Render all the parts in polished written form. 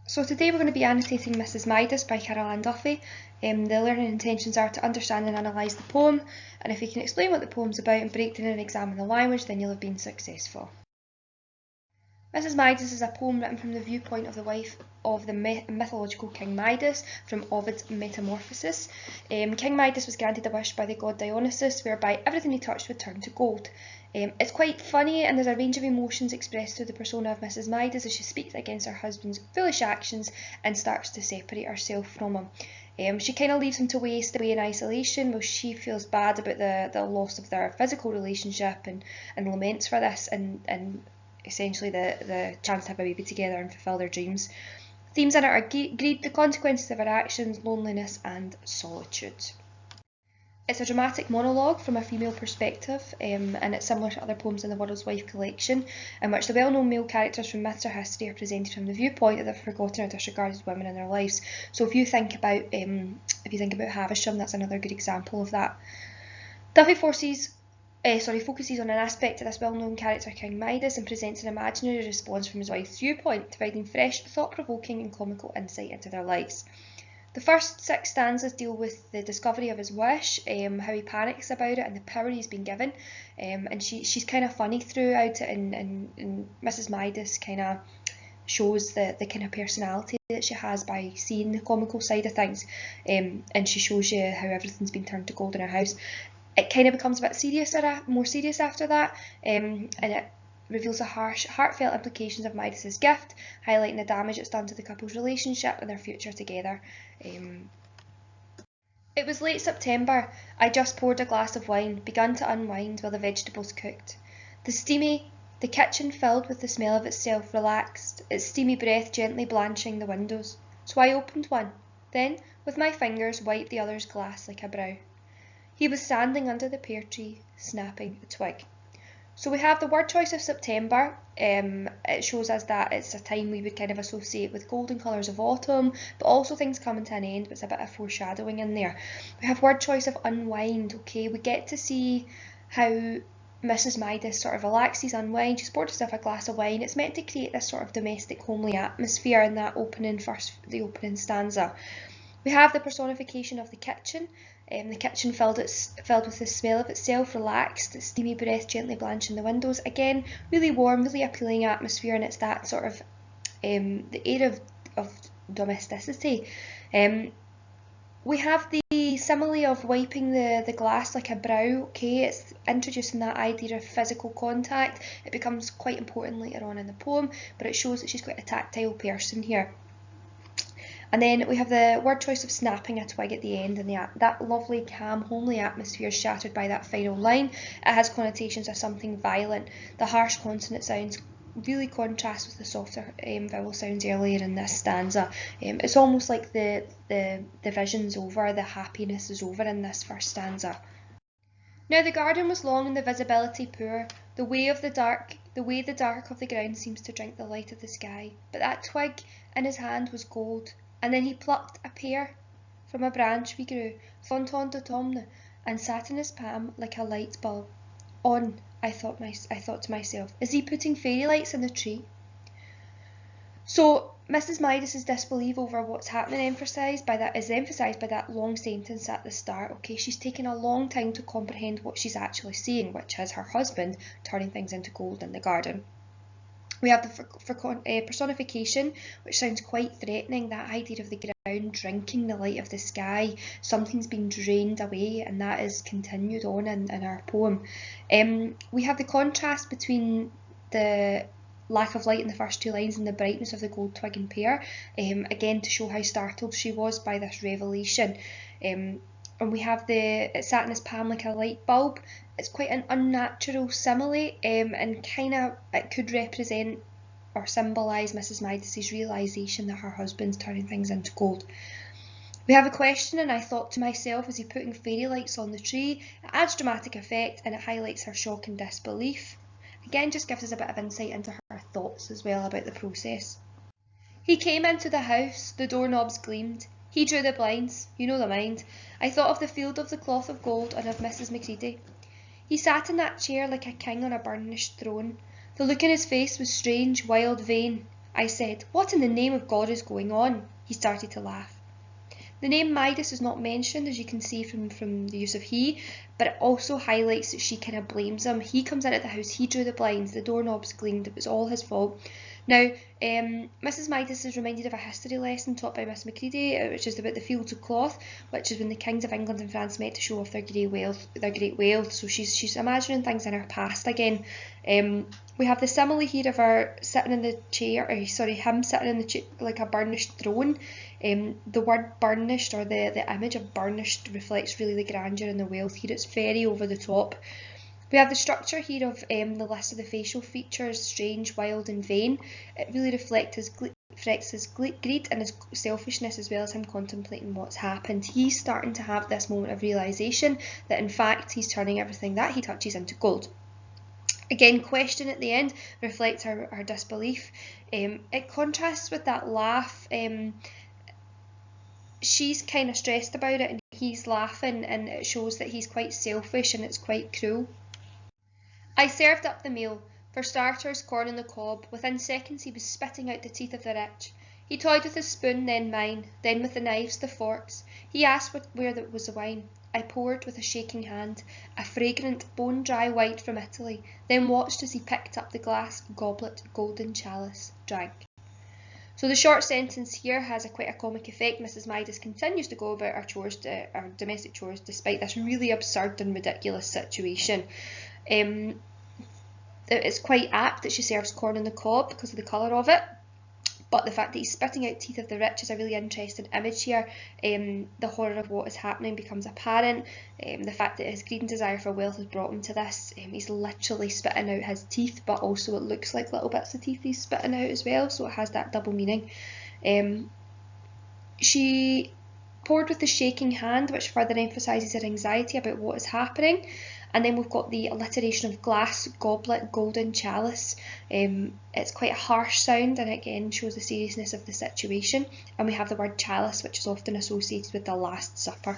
So today we're going to be annotating Mrs. Midas by Caroline Duffy. The learning intentions are to understand and analyse the poem, and if you can explain what the poem's about and break down and examine the language, then you'll have been successful. Mrs. Midas is a poem written from the viewpoint of the wife of the mythological King Midas from Ovid's Metamorphoses. King Midas was granted a wish by the god Dionysus whereby everything he touched would turn to gold. It's quite funny, and there's a range of emotions expressed through the persona of Mrs. Midas as she speaks against her husband's foolish actions and starts to separate herself from him. She kind of leaves him to waste away in isolation while she feels bad about the loss of their physical relationship and laments for this and essentially the chance to have a baby together and fulfil their dreams. Themes in it are greed, the consequences of her actions, loneliness and solitude. It's a dramatic monologue from a female perspective, and it's similar to other poems in the World's Wife collection, in which the well-known male characters from myths or history are presented from the viewpoint of the forgotten or disregarded women in their lives. So if you think about Havisham, that's another good example of that. Duffy focuses on an aspect of this well-known character, King Midas, and presents an imaginary response from his wife's viewpoint, providing fresh, thought-provoking and comical insight into their lives. The first 6 stanzas deal with the discovery of his wish, how he panics about it and the power he's been given, and she's kind of funny throughout it, and Mrs. Midas kind of shows the kind of personality that she has by seeing the comical side of things, and she shows you how everything's been turned to gold in her house. It kind of becomes a bit more serious after that, and it reveals the harsh, heartfelt implications of Midas's gift, highlighting the damage it's done to the couple's relationship and their future together. It was late September. I just poured a glass of wine, begun to unwind while the vegetables cooked. The kitchen filled with the smell of itself relaxed, its steamy breath gently blanching the windows. So I opened one, then, with my fingers, wiped the other's glass like a brow. He was standing under the pear tree, snapping a twig. So we have the word choice of September. It shows us that it's a time we would kind of associate with golden colours of autumn, but also things coming to an end, but it's a bit of foreshadowing in there. We have word choice of unwind, okay? We get to see how Mrs. Midas sort of relaxes, unwind. She's poured herself a glass of wine. It's meant to create this sort of domestic, homely atmosphere in that opening stanza. We have the personification of the kitchen. The kitchen filled with the smell of itself, relaxed, its steamy breath gently blanching the windows. Again, really warm, really appealing atmosphere, and it's that sort of the air of domesticity. We have the simile of wiping the glass like a brow. Okay, it's introducing that idea of physical contact. It becomes quite important later on in the poem, but it shows that she's quite a tactile person here. And then we have the word choice of snapping a twig at the end, and that lovely, calm, homely atmosphere is shattered by that final line. It has connotations of something violent. The harsh consonant sounds really contrast with the softer vowel sounds earlier in this stanza. It's almost like the vision's over, the happiness is over in this first stanza. Now the garden was long and the visibility poor, the way the dark of the ground seems to drink the light of the sky. But that twig in his hand was gold. And then he plucked a pear from a branch we grew, fronton d'automne, and sat in his palm like a light bulb. On, I thought to myself, is he putting fairy lights in the tree? So Mrs. Midas's disbelief over what's happening is emphasised by that long sentence at the start. Okay, she's taken a long time to comprehend what she's actually seeing, which is her husband turning things into gold in the garden. We have the personification, which sounds quite threatening, that idea of the ground drinking the light of the sky. Something's being drained away, and that is continued on in our poem. We have the contrast between the lack of light in the first 2 lines and the brightness of the gold twig and pear, again to show how startled she was by this revelation. And we have it sat in his palm like a light bulb. It's quite an unnatural simile, and kind of it could represent or symbolise Mrs. Midas's realisation that her husband's turning things into gold. We have a question, and I thought to myself, is he putting fairy lights on the tree? It adds dramatic effect and it highlights her shock and disbelief. Again, just gives us a bit of insight into her thoughts as well about the process. He came into the house, the doorknobs gleamed. He drew the blinds, you know the mind. I thought of the field of the cloth of gold and of Mrs. Macready. He sat in that chair like a king on a burnished throne. The look in his face was strange, wild, vain. I said. What in the name of God is going on? He started to laugh. The name Midas is not mentioned, as you can see from the use of he, but it also highlights that she kind of blames him. He comes in at the house, he drew the blinds, the doorknobs gleamed, it was all his fault. Now, Mrs. Midas is reminded of a history lesson taught by Miss Macready, which is about the fields of cloth, which is when the kings of England and France met to show off their great wealth. So she's imagining things in her past again. We have the simile here of her sitting in the chair, him sitting in the chair like a burnished throne. The word burnished, or the image of burnished, reflects really the grandeur and the wealth here. It's very over the top. We have the structure here of the list of the facial features, strange, wild and vain. It really reflects his greed and his selfishness, as well as him contemplating what's happened. He's starting to have this moment of realisation that in fact he's turning everything that he touches into gold. Again, question at the end reflects her disbelief. It contrasts with that laugh. She's kind of stressed about it and he's laughing, and it shows that he's quite selfish and it's quite cruel. I served up the meal. For starters, corn on the cob. Within seconds he was spitting out the teeth of the rich. He toyed with his spoon, then mine, then with the knives, the forks. He asked where was the wine. I poured with a shaking hand, a fragrant, bone-dry white from Italy, then watched as he picked up the glass goblet, golden chalice, drank. So the short sentence here has quite a comic effect. Mrs. Midas continues to go about her domestic chores, despite this really absurd and ridiculous situation. It's quite apt that she serves corn on the cob because of the colour of it, but the fact that he's spitting out teeth of the rich is a really interesting image here. The horror of what is happening becomes apparent. The fact that his greed and desire for wealth has brought him to this. He's literally spitting out his teeth, but also it looks like little bits of teeth he's spitting out as well, so it has that double meaning. She poured with the shaking hand, which further emphasises her anxiety about what is happening. And then we've got the alliteration of glass, goblet, golden chalice. It's quite a harsh sound and again shows the seriousness of the situation. And we have the word chalice, which is often associated with the Last Supper.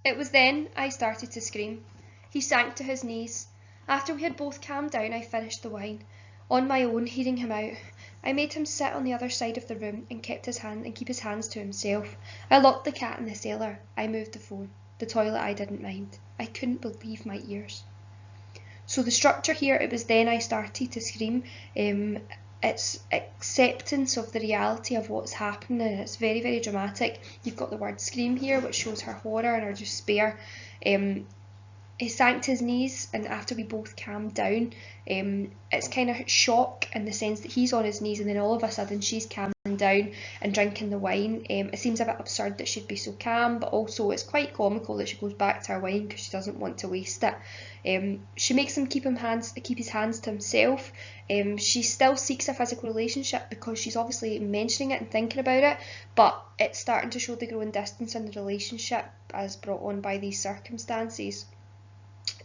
It was then I started to scream. He sank to his knees. After we had both calmed down, I finished the wine. On my own, hearing him out, I made him sit on the other side of the room and keep his hands to himself. I locked the cat in the cellar. I moved the phone. The toilet I didn't mind. I couldn't believe my ears. So the structure here, it was then I started to scream. It's acceptance of the reality of what's happening, and it's very, very dramatic. You've got the word scream here, which shows her horror and her despair. He sank to his knees, and after we both calmed down, it's kind of shock in the sense that he's on his knees and then all of a sudden she's calming down and drinking the wine. It seems a bit absurd that she'd be so calm, but also it's quite comical that she goes back to her wine because she doesn't want to waste it. She makes him keep his hands to himself. She still seeks a physical relationship because she's obviously mentioning it and thinking about it, but it's starting to show the growing distance in the relationship as brought on by these circumstances.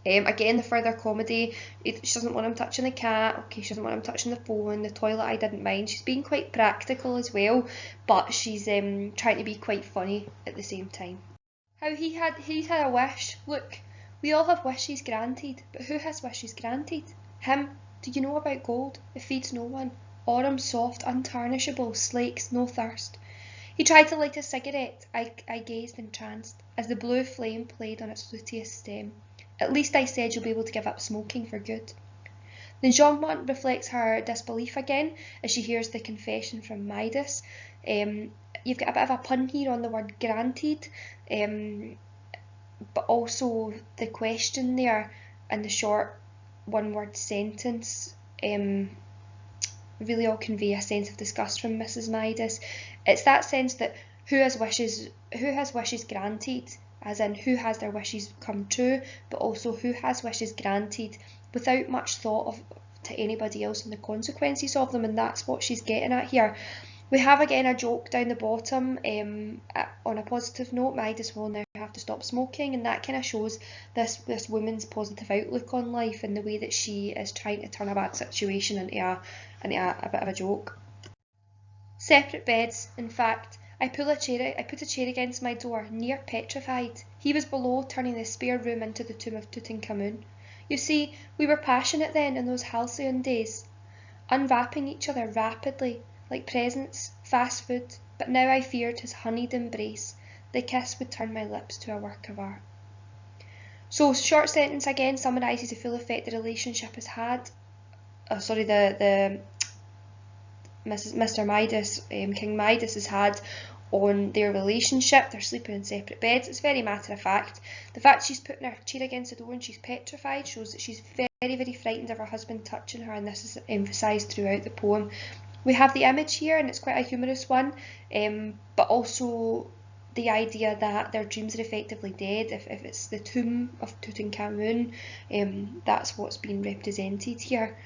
Again, the further comedy, she doesn't want him touching the cat, okay, she doesn't want him touching the phone, the toilet I didn't mind. She's being quite practical as well, but she's trying to be quite funny at the same time. How he's had a wish. Look, we all have wishes granted, but who has wishes granted? Him. Do you know about gold? It feeds no one. Aurum soft, untarnishable, slakes no thirst. He tried to light a cigarette. I gazed entranced, as the blue flame played on its luteous stem. At least I said you'll be able to give up smoking for good. Then Jean reflects her disbelief again as she hears the confession from Midas. You've got a bit of a pun here on the word granted, but also the question there and the short one-word sentence really all convey a sense of disgust from Mrs. Midas. It's that sense that who has wishes granted, as in who has their wishes come true, but also who has wishes granted without much thought to anybody else and the consequences of them, and that's what she's getting at here. We have again a joke down the bottom. On a positive note, Midas will now have to stop smoking, and that kind of shows this woman's positive outlook on life and the way that she is trying to turn a bad situation into a bit of a joke. Separate beds, in fact. I put a chair against my door, near petrified. He was below, turning the spare room into the tomb of Tutankhamun. You see, we were passionate then in those halcyon days. unwrapping each other rapidly, like presents, fast food, but now I feared his honeyed embrace. The kiss would turn my lips to a work of art. So, short sentence again summarises the full effect the relationship has had. Mr. Midas, King Midas has had on their relationship. They're sleeping in separate beds. It's very matter of fact. The fact she's putting her chair against the door and she's petrified shows that she's very, very frightened of her husband touching her, and this is emphasised throughout the poem. We have the image here, and it's quite a humorous one, but also the idea that their dreams are effectively dead. If it's the tomb of Tutankhamun, that's what's being represented here.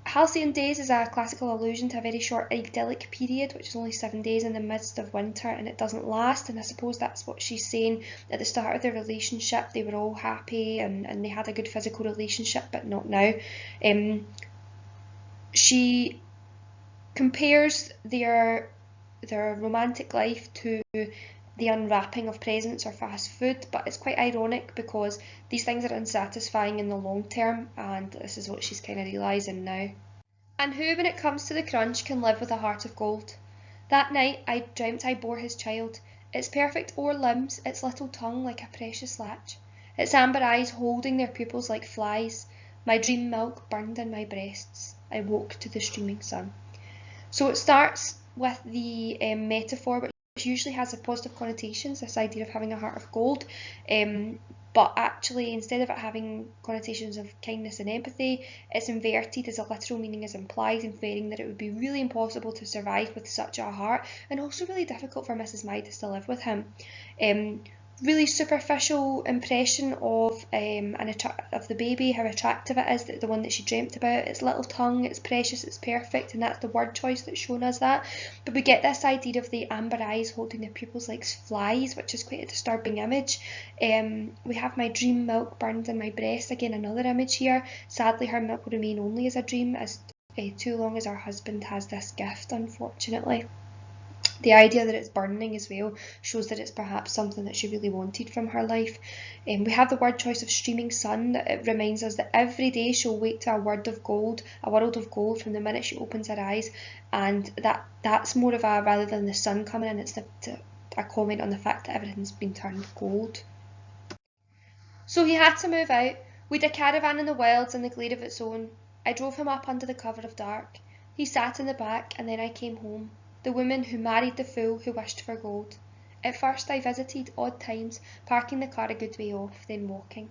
Halcyon Days is a classical allusion to a very short idyllic period, which is only 7 days in the midst of winter, and it doesn't last. And I suppose that's what she's saying. At the start of their relationship, they were all happy and they had a good physical relationship, but not now. She compares their romantic life to the unwrapping of presents or fast food, but it's quite ironic because these things are unsatisfying in the long term, and this is what she's kind of realising now. And who, when it comes to the crunch, can live with a heart of gold? That night I dreamt I bore his child, its perfect o'er limbs, its little tongue like a precious latch, its amber eyes holding their pupils like flies. My dream milk burned in my breasts. I woke to the streaming sun. So it starts with the metaphor, which usually has a positive connotations, this idea of having a heart of gold, but actually instead of it having connotations of kindness and empathy, it's inverted as a literal meaning is implied, inferring that it would be really impossible to survive with such a heart, and also really difficult for Mrs. Midas to live with him. Really superficial impression of of the baby, how attractive it is, the one that she dreamt about, its little tongue, it's precious, it's perfect, and that's the word choice that's shown us that. But we get this idea of the amber eyes holding their pupils like flies, which is quite a disturbing image. We have my dream milk burned in my breast, again another image here. Sadly her milk will remain only as a dream as too long as her husband has this gift, unfortunately. The idea that it's burning as well shows that it's perhaps something that she really wanted from her life. We have the word choice of streaming sun. It reminds us that every day she'll wake to a world of gold from the minute she opens her eyes, and that's more of a, rather than the sun coming in, it's a comment on the fact that everything's been turned gold. So he had to move out. We'd a caravan in the wilds and the glade of its own. I drove him up under the cover of dark. He sat in the back, and then I came home. The woman who married the fool who wished for gold. At first I visited odd times, parking the car a good way off, then walking.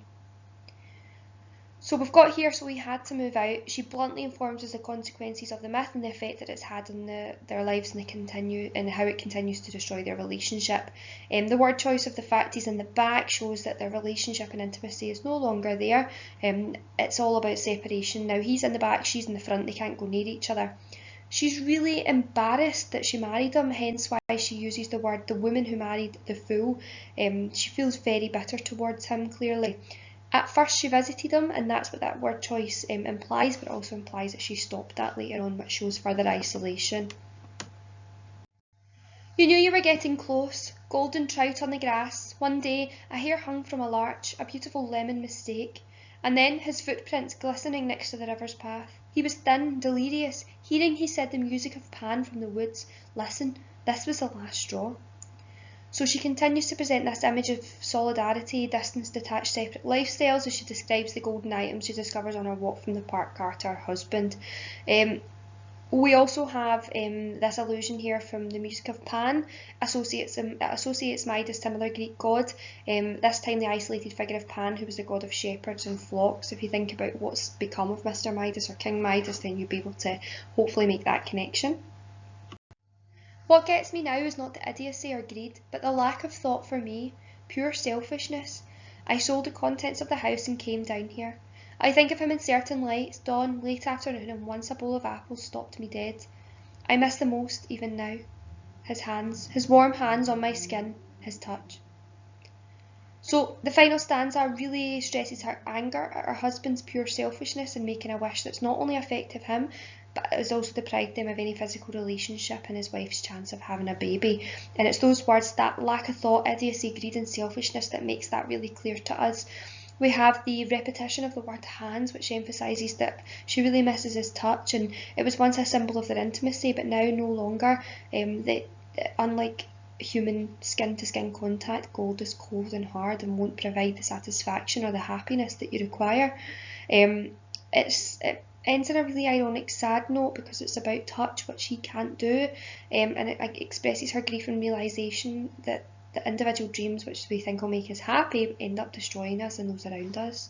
So we've got here, so he had to move out. She bluntly informs us the consequences of the myth and the effect that it's had on their lives and how it continues to destroy their relationship. The word choice of the fact he's in the back shows that their relationship and intimacy is no longer there. It's all about separation. Now he's in the back, she's in the front, they can't go near each other. She's really embarrassed that she married him, hence why she uses the word the woman who married the fool. She feels very bitter towards him, clearly. At first she visited him, and that's what that word choice implies, but also implies that she stopped that later on, which shows further isolation. You knew you were getting close, golden trout on the grass. One day a hair hung from a larch, a beautiful lemon mistake, and then his footprints glistening next to the river's path. He was thin, delirious, hearing, he said, the music of Pan from the woods. Listen, this was the last straw. So she continues to present this image of solidarity, distance, detached, separate lifestyles as she describes the golden items she discovers on her walk from the park car to her husband. We also have this allusion here from the music of Pan, associates Midas, similar Greek god, this time the isolated figure of Pan, who was the god of shepherds and flocks. If you think about what's become of Mr. Midas or King Midas, then you'll be able to hopefully make that connection. What gets me now is not the idiocy or greed, but the lack of thought for me, pure selfishness. I sold the contents of the house and came down here. I think of him in certain lights, dawn, late afternoon, and once a bowl of apples stopped me dead. I miss the most, even now. His hands, his warm hands on my skin, his touch. So the final stanza really stresses her anger at her husband's pure selfishness and making a wish that's not only affected him, but it has also deprived him of any physical relationship and his wife's chance of having a baby. And it's those words, that lack of thought, idiocy, greed and selfishness, that makes that really clear to us. We have the repetition of the word hands, which emphasises that she really misses his touch, and it was once a symbol of their intimacy, but now no longer. Unlike human skin-to-skin contact, gold is cold and hard and won't provide the satisfaction or the happiness that you require. It ends on a really ironic, sad note because it's about touch, which he can't do, and it expresses her grief and realisation that the individual dreams which we think will make us happy end up destroying us and those around us.